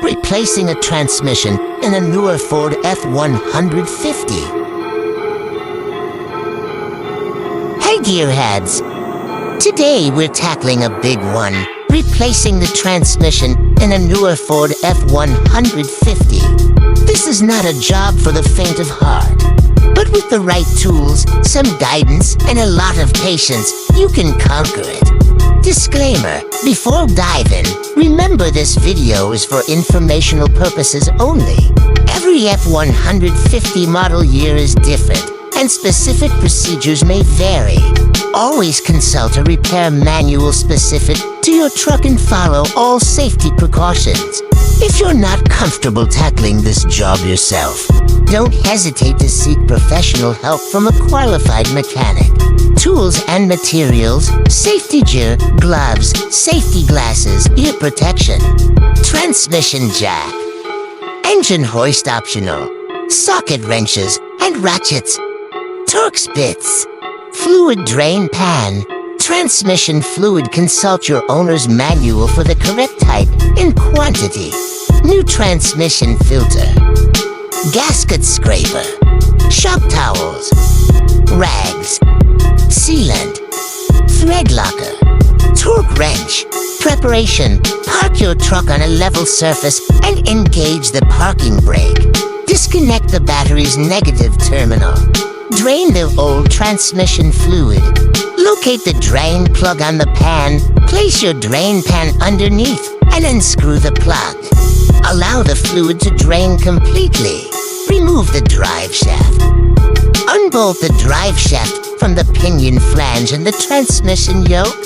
replacing a transmission in a newer Ford F150. Hey gearheads! Today we're tackling a big one, replacing the transmission in a newer Ford F150. This is not a job for the faint of heart, but with the right tools, some guidance, and a lot of patience, you can conquer it. Disclaimer, before diving, remember this video is for informational purposes only. Every F150 model year is different, and specific procedures may vary. Always consult a repair manual specific to your truck and follow all safety precautions. If you're not comfortable tackling this job yourself, don't hesitate to seek professional help from a qualified mechanic. Tools and materials: safety gear, gloves, safety glasses, ear protection, transmission jack, engine hoist optional, socket wrenches and ratchets, Torx bits, fluid drain pan, transmission fluid. Consult your owner's manual for the correct type and quantity. New transmission filter, gasket scraper, shock towels, rags, sealant, thread locker, torque wrench. Preparation: park your truck on a level surface and engage the parking brake. Disconnect the battery's negative terminal. Drain the old transmission fluid. Locate the drain plug on the pan. Place your drain pan underneath and unscrew the plug. Allow the fluid to drain completely. Remove the drive shaft. Unbolt the drive shaft from the pinion flange and the transmission yoke.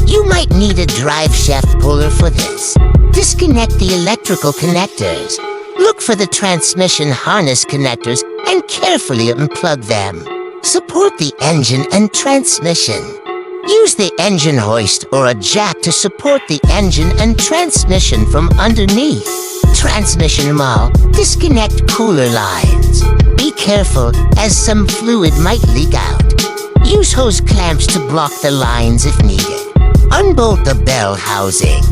You might need a drive shaft puller for this. Disconnect the electrical connectors. Look for the transmission harness connectors and carefully unplug them. Support the engine and transmission. Use the engine hoist or a jack to support the engine and transmission from underneath. Transmission maul: disconnect cooler lines. Be careful, as some fluid might leak out. Use hose clamps to block the lines if needed. Unbolt the bell housing.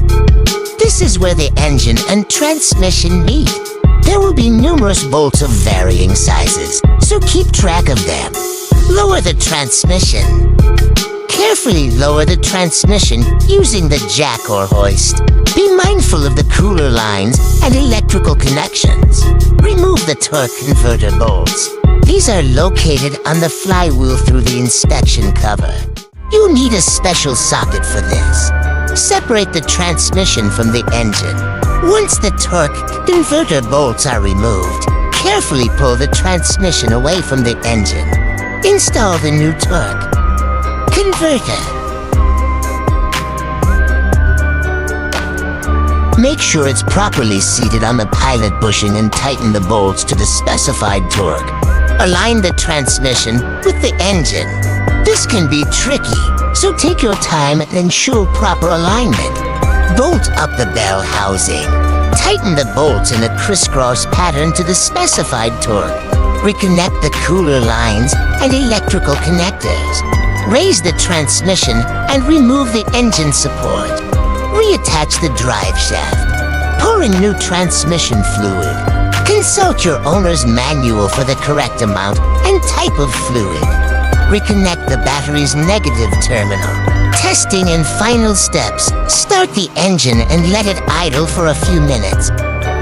This is where the engine and transmission meet. There will be numerous bolts of varying sizes, so keep track of them. Lower the transmission. Carefully lower the transmission using the jack or hoist. Be mindful of the cooler lines and electrical connections. Remove the torque converter bolts. These are located on the flywheel through the inspection cover. You'll need a special socket for this. Separate the transmission from the engine. Once the torque converter bolts are removed, carefully pull the transmission away from the engine. Install the new torque converter. Make sure it's properly seated on the pilot bushing and tighten the bolts to the specified torque. Align the transmission with the engine. This can be tricky, so take your time and ensure proper alignment. Bolt up the bell housing. Tighten the bolts in a crisscross pattern to the specified torque. Reconnect the cooler lines and electrical connectors. Raise the transmission and remove the engine support. Reattach the drive shaft. Pour in new transmission fluid. Consult your owner's manual for the correct amount and type of fluid. Reconnect the battery's negative terminal. Testing and final steps. Start the engine and let it idle for a few minutes.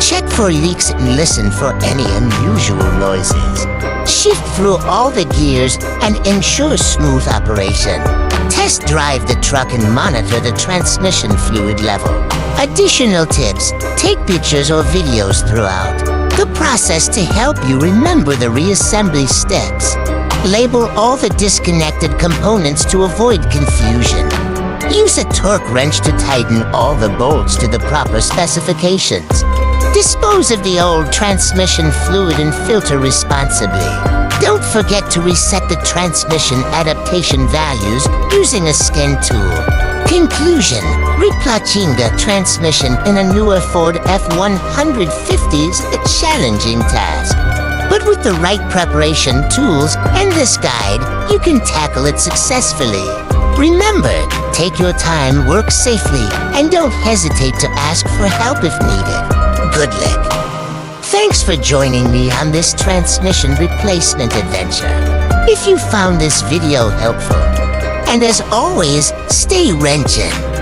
Check for leaks and listen for any unusual noises. Shift through all the gears and ensure smooth operation. Test drive the truck and monitor the transmission fluid level. Additional tips: take pictures or videos throughout the process to help you remember the reassembly steps. Label all the disconnected components to avoid confusion. Use a torque wrench to tighten all the bolts to the proper specifications. Dispose of the old transmission fluid and filter responsibly. Don't forget to reset the transmission adaptation values using a scan tool. Conclusion: replacing the transmission in a newer Ford F150 is a challenging task. But with the right preparation, tools, and this guide, you can tackle it successfully. Remember, take your time, work safely, and don't hesitate to ask for help if needed. Good luck. Thanks for joining me on this transmission replacement adventure. If you found this video helpful, and as always, stay wrenching.